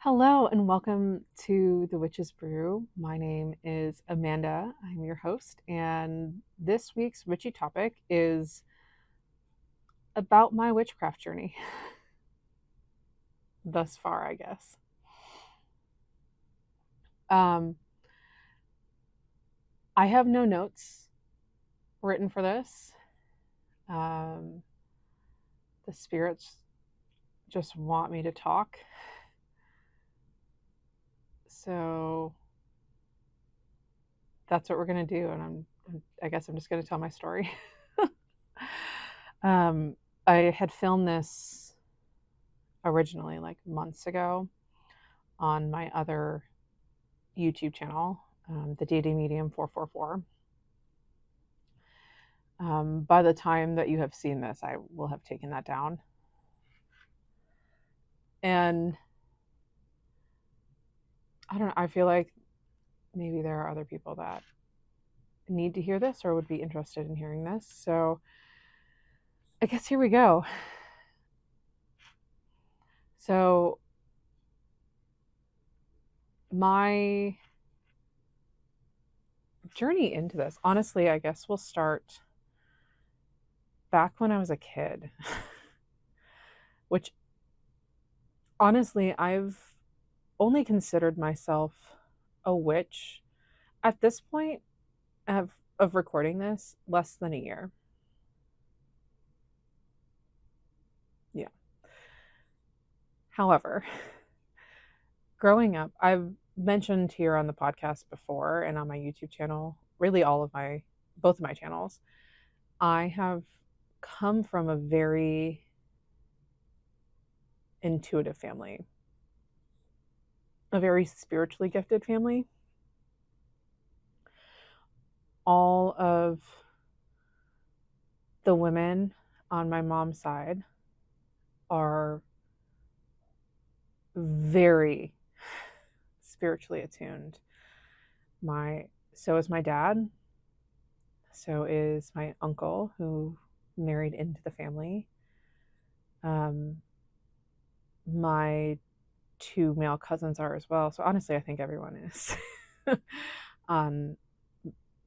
Hello and welcome to The Witch's Brew. My name is Amanda. I'm your host, and this week's witchy topic is about my witchcraft journey thus far, I guess. Um, I have no notes written for this. Um, the spirits just want me to talk. So that's what we're going to do, and I guess I'm just going to tell my story. um, I had filmed this originally like months ago on my other YouTube channel, the Deity Medium 444. By the time that you have seen this, I will have taken that down. And I don't know, I feel like maybe there are other people that need to hear this or would be interested in hearing this. So I guess here we go. So my journey into this, honestly, I guess we'll start back when I was a kid, which honestly, I've only considered myself a witch at this point of recording this less than a year. Yeah. However, growing up, I've mentioned here on the podcast before and on my YouTube channel, really both of my channels, I have come from a very intuitive family, a very spiritually gifted family. All of the women on my mom's side are very spiritually attuned. So is my dad. So is my uncle, who married into the family. My two male cousins are as well. So honestly, I think everyone is on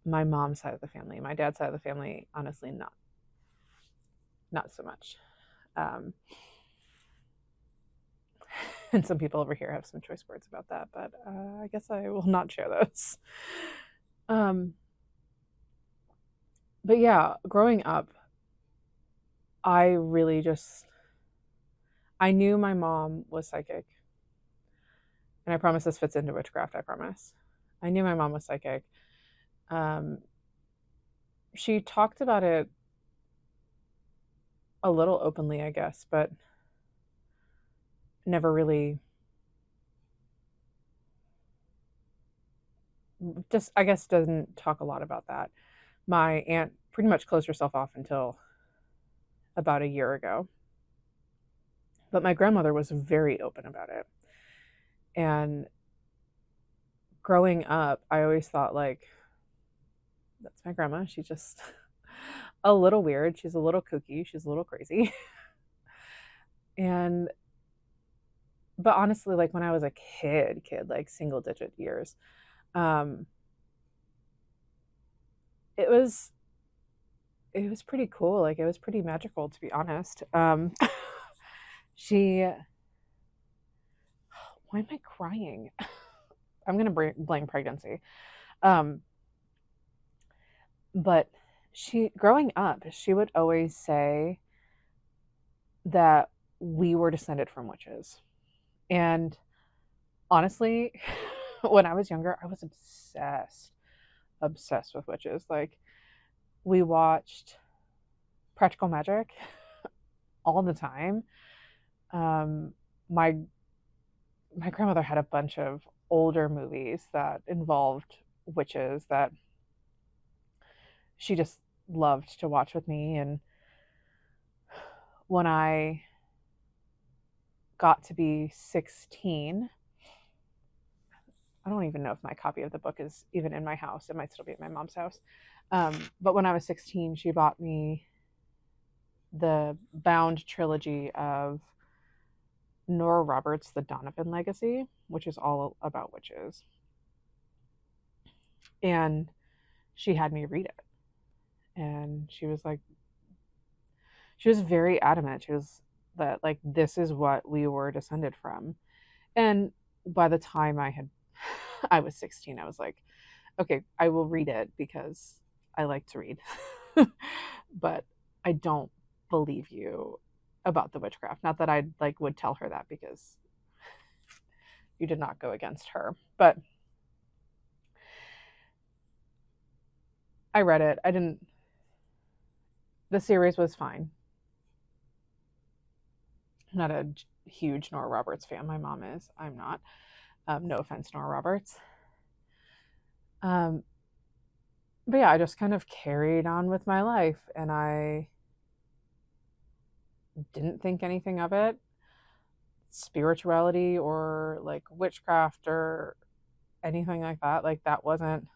my mom's side of the family. My dad's side of the family, honestly, not so much. And some people over here have some choice words about that, but I guess I will not share those. But yeah, growing up, I really I knew my mom was psychic. And I promise this fits into witchcraft, I promise. I knew my mom was psychic. She talked about it a little openly, I guess, but never really, just, I guess, doesn't talk a lot about that. My aunt pretty much closed herself off until about a year ago. But my grandmother was very open about it. And growing up, I always thought, like, that's my grandma. She's just a little weird. She's a little kooky. She's a little crazy. And but honestly, like when I was a kid, like single digit years, um, it was pretty cool. Like it was pretty magical, to be honest. She, why am I crying? I'm gonna blame pregnancy. Um, but growing up, she would always say that we were descended from witches. And honestly, when I was younger, I was obsessed with witches. Like we watched Practical Magic all the time. My grandmother had a bunch of older movies that involved witches that she just loved to watch with me. And when I got to be 16, I don't even know if my copy of the book is even in my house. It might still be at my mom's house. But when I was 16, she bought me the bound trilogy of Nora Roberts' The Donovan Legacy, which is all about witches. And she had me read it. And she was very adamant. She was that, like, this is what we were descended from. And by the time I was 16, I was like, okay, I will read it because I like to read. But I don't believe you about the witchcraft. Not that I would tell her that, because you did not go against her. But I read it. The series was fine. I'm not a huge Nora Roberts fan. My mom is. I'm not. No offense, Nora Roberts. But yeah, I just kind of carried on with my life, and I didn't think anything of it. Spirituality or like witchcraft or anything like that. Like, that wasn't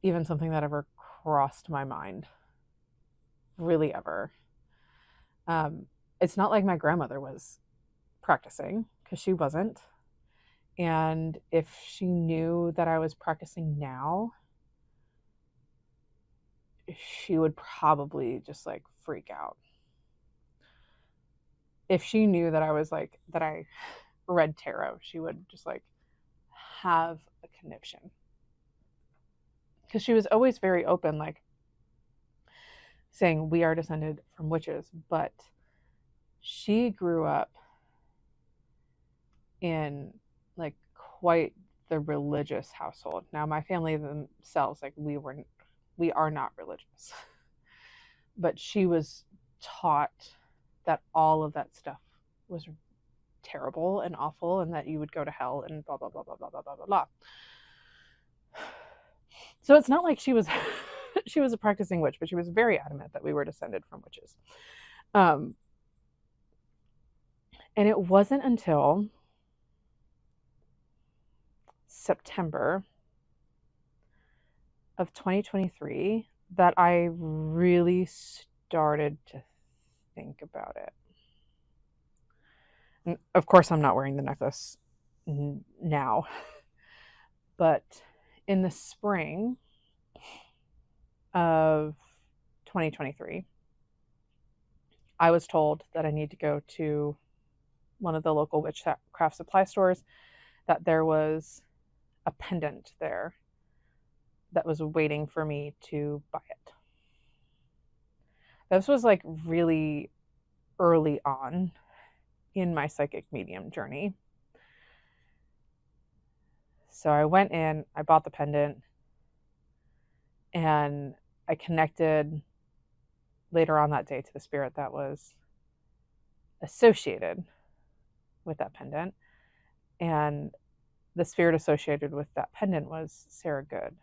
even something that ever crossed my mind. Really, ever. It's not like my grandmother was practicing, because she wasn't. And if she knew that I was practicing now, she would probably just like freak out. If she knew that I read tarot, she would just like have a conniption. Because she was always very open, like saying we are descended from witches, but she grew up in like quite the religious household. Now, my family themselves, like, we are not religious, but she was taught that all of that stuff was terrible and awful, and that you would go to hell and blah blah blah blah blah blah blah blah. So it's not like she was she was a practicing witch, but she was very adamant that we were descended from witches. And it wasn't until September of 2023 that I really started to think about it. And of course, I'm not wearing the necklace now, but in the spring of 2023, I was told that I need to go to one of the local witchcraft supply stores, that there was a pendant there that was waiting for me to buy it. This was like really early on in my psychic medium journey. So I went in, I bought the pendant, and I connected later on that day to the spirit that was associated with that pendant. And the spirit associated with that pendant was Sarah Good,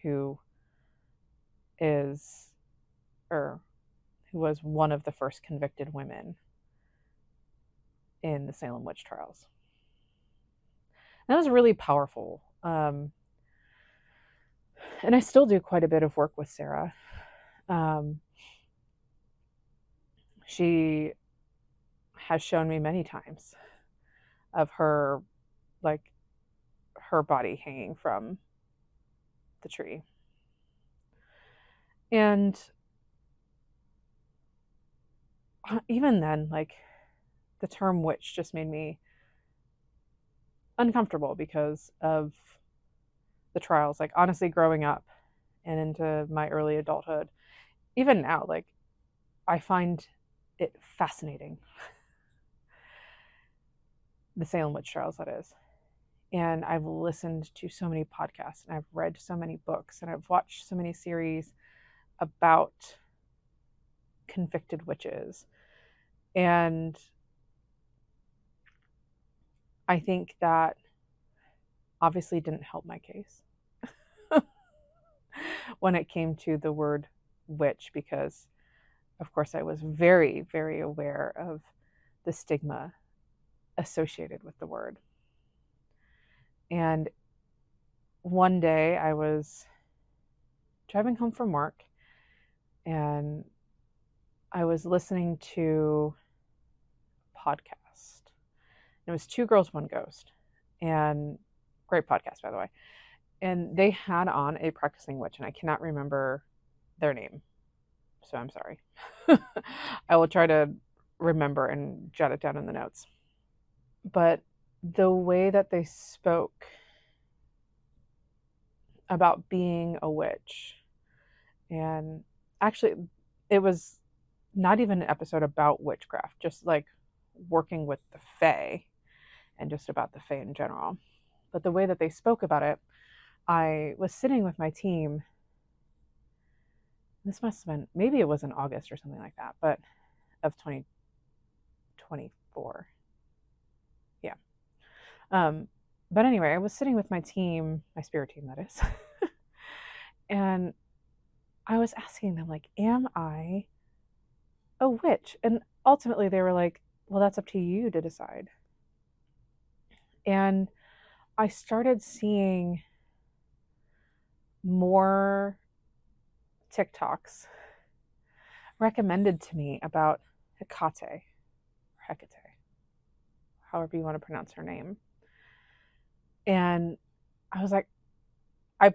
who was one of the first convicted women in the Salem witch trials. And that was really powerful. And I still do quite a bit of work with Sarah. She has shown me many times of her body hanging from the tree. And even then, like, the term witch just made me uncomfortable because of the trials. Like, honestly, growing up and into my early adulthood, even now, like, I find it fascinating. The Salem witch trials, that is. And I've listened to so many podcasts, and I've read so many books, and I've watched so many series about convicted witches. And I think that obviously didn't help my case when it came to the word witch, because of course I was very, very aware of the stigma associated with the word. And one day I was driving home from work, and I was listening to a podcast. It was Two Girls, One Ghost, and great podcast, by the way. And they had on a practicing witch, and I cannot remember their name, so I'm sorry. I will try to remember and jot it down in the notes. But the way that they spoke about being a witch, and actually, it was not even an episode about witchcraft, just like working with the Fae and just about the Fae in general. But the way that they spoke about it, I was sitting with my team. This must have been, maybe it was in August or something like that, but of 2024. Yeah. But anyway, I was sitting with my team, my spirit team, that is. And I was asking them, like, am I a witch? And ultimately they were like, well, that's up to you to decide. And I started seeing more TikToks recommended to me about Hecate, however you want to pronounce her name. And I was like, I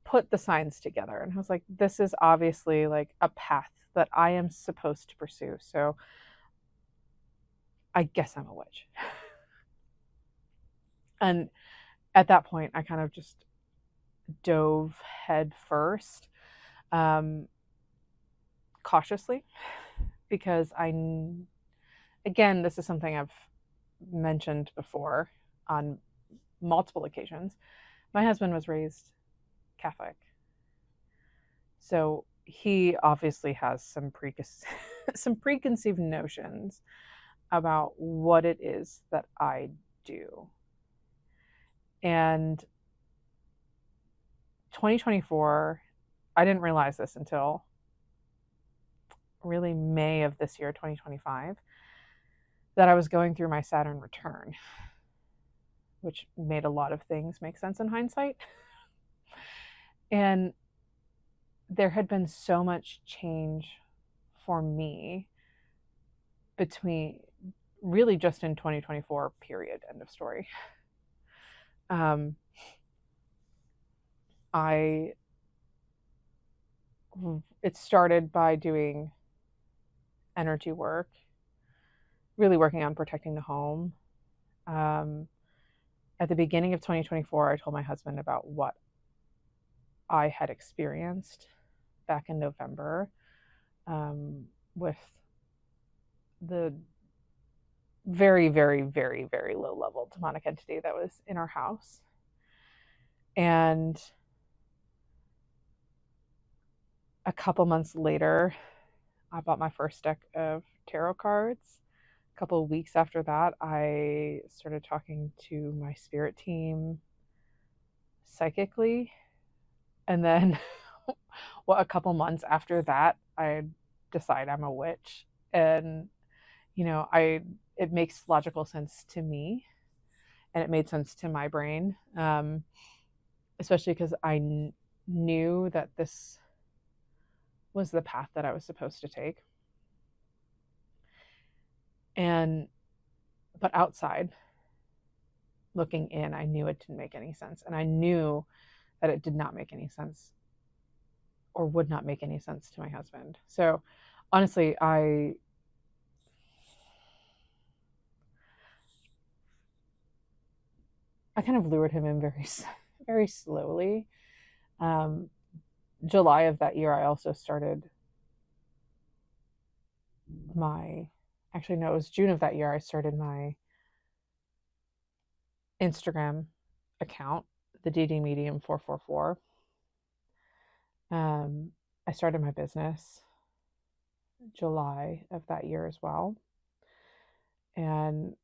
put the signs together and I was like, this is obviously like a path that I am supposed to pursue. So I guess I'm a witch. And at that point, I kind of just dove head first, cautiously, because again, this is something I've mentioned before on multiple occasions. My husband was raised Catholic, so he obviously has some some preconceived notions about what it is that I do. And 2024, I didn't realize this until really May of this year, 2025, that I was going through my Saturn return, which made a lot of things make sense in hindsight. And there had been so much change for me between really just in 2024, period, end of story. It started by doing energy work, really working on protecting the home. At the beginning of 2024, I told my husband about what I had experienced back in November, with the very, very, very, very low level demonic entity that was in our house. And a couple months later, I bought my first deck of tarot cards. A couple of weeks after that, I started talking to my spirit team psychically. And then a couple months after that, I decide I'm a witch. And, it makes logical sense to me, and it made sense to my brain, especially because I knew that this was the path that I was supposed to take. But outside, looking in, I knew it didn't make any sense. And I knew that it did not make any sense, or would not make any sense, to my husband. So honestly, I kind of lured him in very, very slowly. July of that year, I also started actually, no, it was June of that year, I started my Instagram account, the DD Medium 444. I started my business July of that year as well. And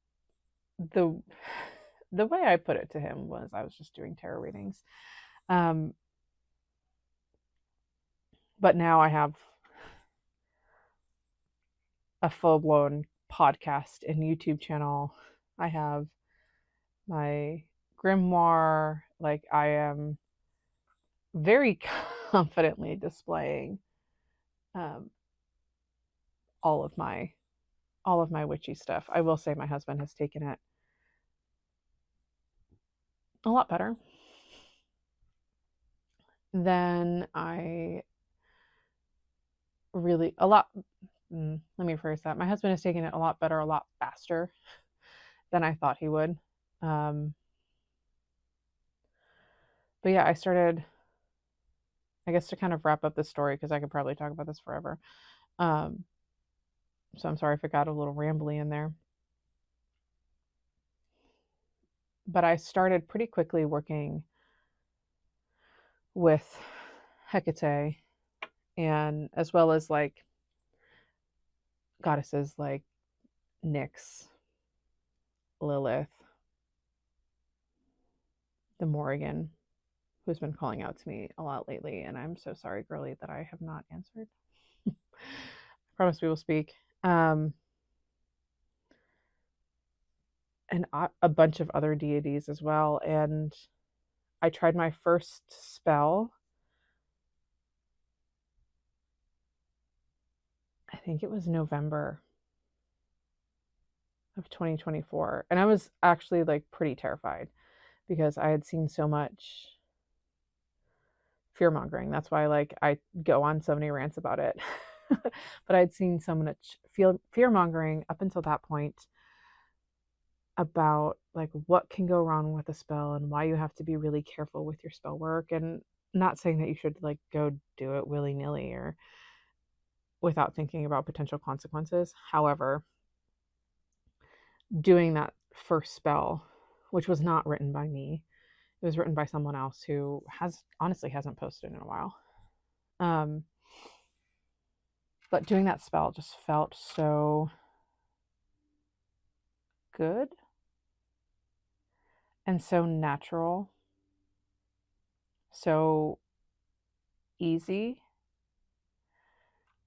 the way I put it to him was I was just doing tarot readings. But now I have a full-blown podcast and YouTube channel. I have my grimoire. Like, I am very confidently displaying all of my witchy stuff. I will say my husband has taken it a lot better than I really a lot let me rephrase that. My husband has taken it a lot better, a lot faster than I thought he would. Um, but yeah, I started, I guess, to kind of wrap up this story because I could probably talk about this forever. Um, so I'm sorry if it got a little rambly in there. But I started pretty quickly working with Hecate, and as well as like goddesses like Nyx, Lilith, the Morrigan, who's been calling out to me a lot lately, and I'm so sorry, girly, that I have not answered. I promise we will speak. And a bunch of other deities as well. And I tried my first spell. I think it was November of 2024. And I was actually like pretty terrified because I had seen so much fear mongering. That's why like I go on so many rants about it. But I'd seen so much fear mongering up until that point about like what can go wrong with a spell and why you have to be really careful with your spell work, and not saying that you should like go do it willy-nilly or without thinking about potential consequences. However, doing that first spell, which was not written by me, it was written by someone else who hasn't posted in a while. But doing that spell just felt so good and so natural, so easy,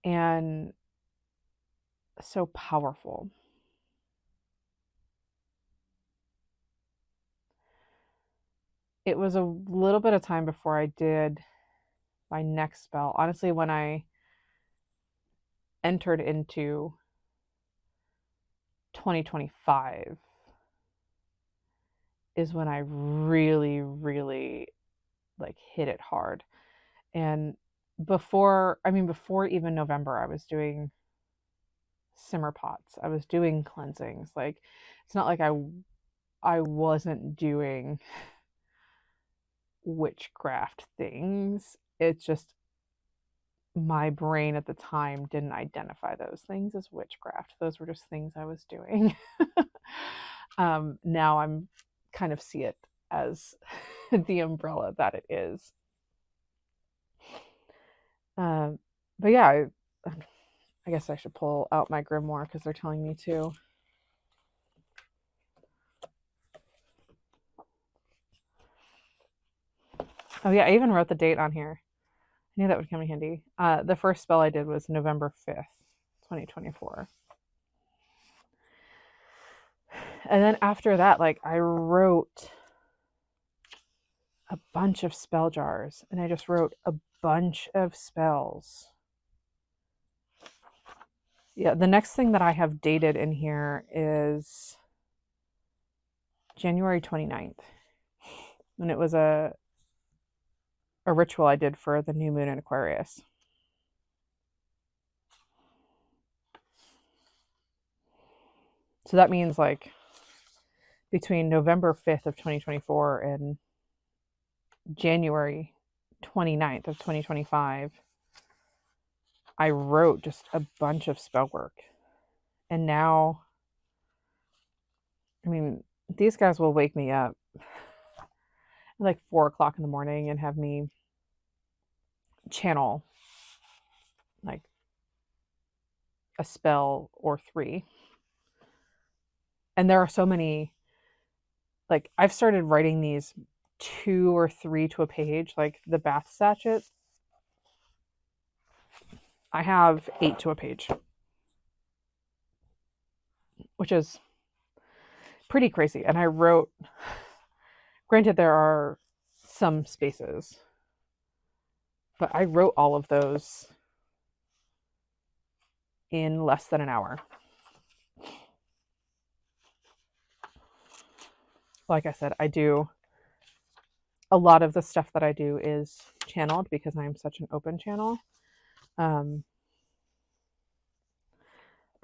and so powerful. It was a little bit of time before I did my next spell. Honestly, when I entered into 2025 is when I really, really like hit it hard. And before even November, I was doing simmer pots. I was doing cleansings. Like, it's not like I wasn't doing witchcraft things. It's just my brain at the time didn't identify those things as witchcraft. Those were just things I was doing. Now I'm kind of see it as the umbrella that it is. But yeah, I guess I should pull out my grimoire because they're telling me to. Oh yeah, I even wrote the date on here. I knew that would come in handy. The first spell I did was November 5th, 2024. And then after that, like, I wrote a bunch of spell jars, and I just wrote a bunch of spells. Yeah, the next thing that I have dated in here is January 29th. And it was a ritual I did for the new moon in Aquarius. So that means like between November 5th of 2024 and January 29th of 2025, I wrote just a bunch of spell work. And now, I mean, these guys will wake me up at like 4 o'clock in the morning and have me channel like a spell or 3. And there are so many, like, I've started writing these 2 or 3 to a page, like the bath sachet. I have 8 to a page, which is pretty crazy. And I wrote, granted, there are some spaces, but I wrote all of those in less than an hour. Like I said, I do a lot of the stuff that I do is channeled because I'm such an open channel. But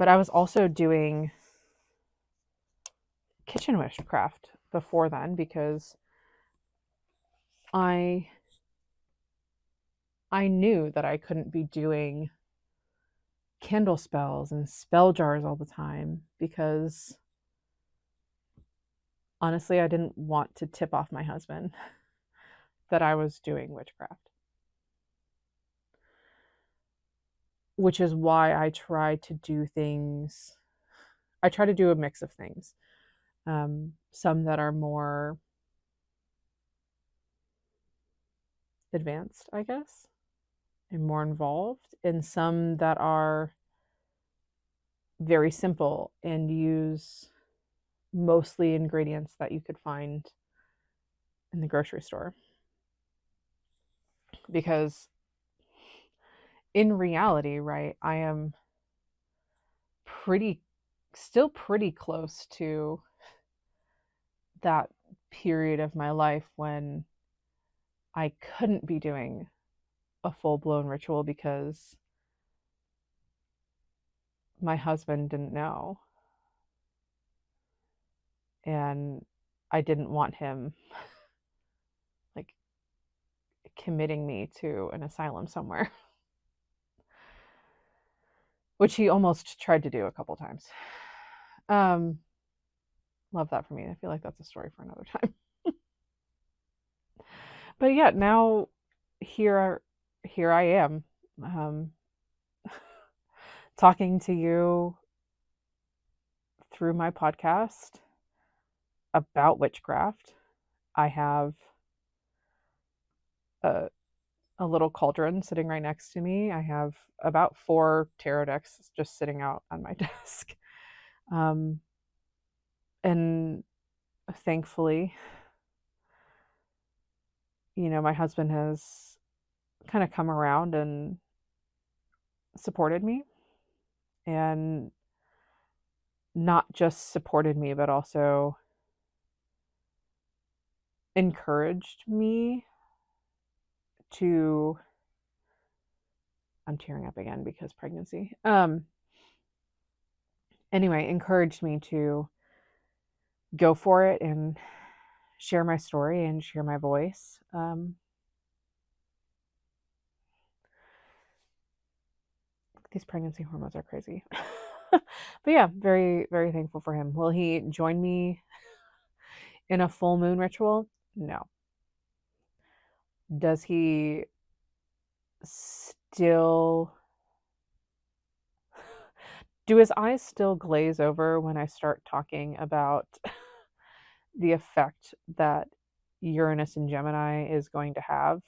I was also doing kitchen witchcraft before then because I knew that I couldn't be doing candle spells and spell jars all the time because honestly, I didn't want to tip off my husband that I was doing witchcraft. Which is why I try to do things, I try to do a mix of things. Some that are more advanced, I guess, and more involved, and some that are very simple and use mostly ingredients that you could find in the grocery store. Because in reality, right, I am still pretty close to that period of my life when I couldn't be doing a full-blown ritual because my husband didn't know. And I didn't want him like committing me to an asylum somewhere, which he almost tried to do a couple times. Love that for me. I feel like that's a story for another time. But yeah, now here I am, talking to you through my podcast about witchcraft. I have a little cauldron sitting right next to me. I have about 4 tarot decks just sitting out on my desk. And thankfully, my husband has kind of come around and supported me, and not just supported me, but also encouraged me to, I'm tearing up again because pregnancy. Anyway, encouraged me to go for it and share my story and share my voice. These pregnancy hormones are crazy. But yeah, very, very thankful for him. Will he join me in a full moon ritual? No. Does he still, do his eyes still glaze over when I start talking about the effect that Uranus and Gemini is going to have,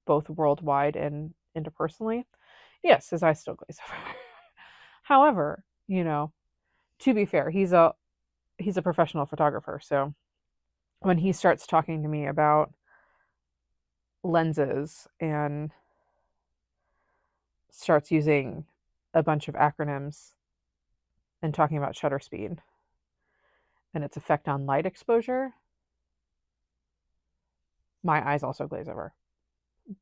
both worldwide and interpersonally? Yes, his eyes still glaze over. However, to be fair, he's a professional photographer, so when he starts talking to me about lenses and starts using a bunch of acronyms and talking about shutter speed and its effect on light exposure, my eyes also glaze over.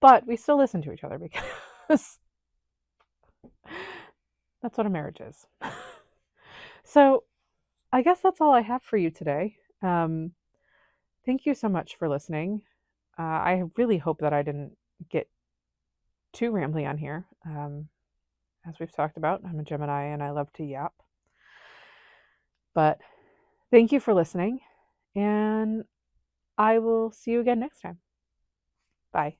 But we still listen to each other because that's what a marriage is. So I guess that's all I have for you today. Thank you so much for listening. I really hope that I didn't get too rambly on here. As we've talked about, I'm a Gemini and I love to yap. But thank you for listening, and I will see you again next time. Bye.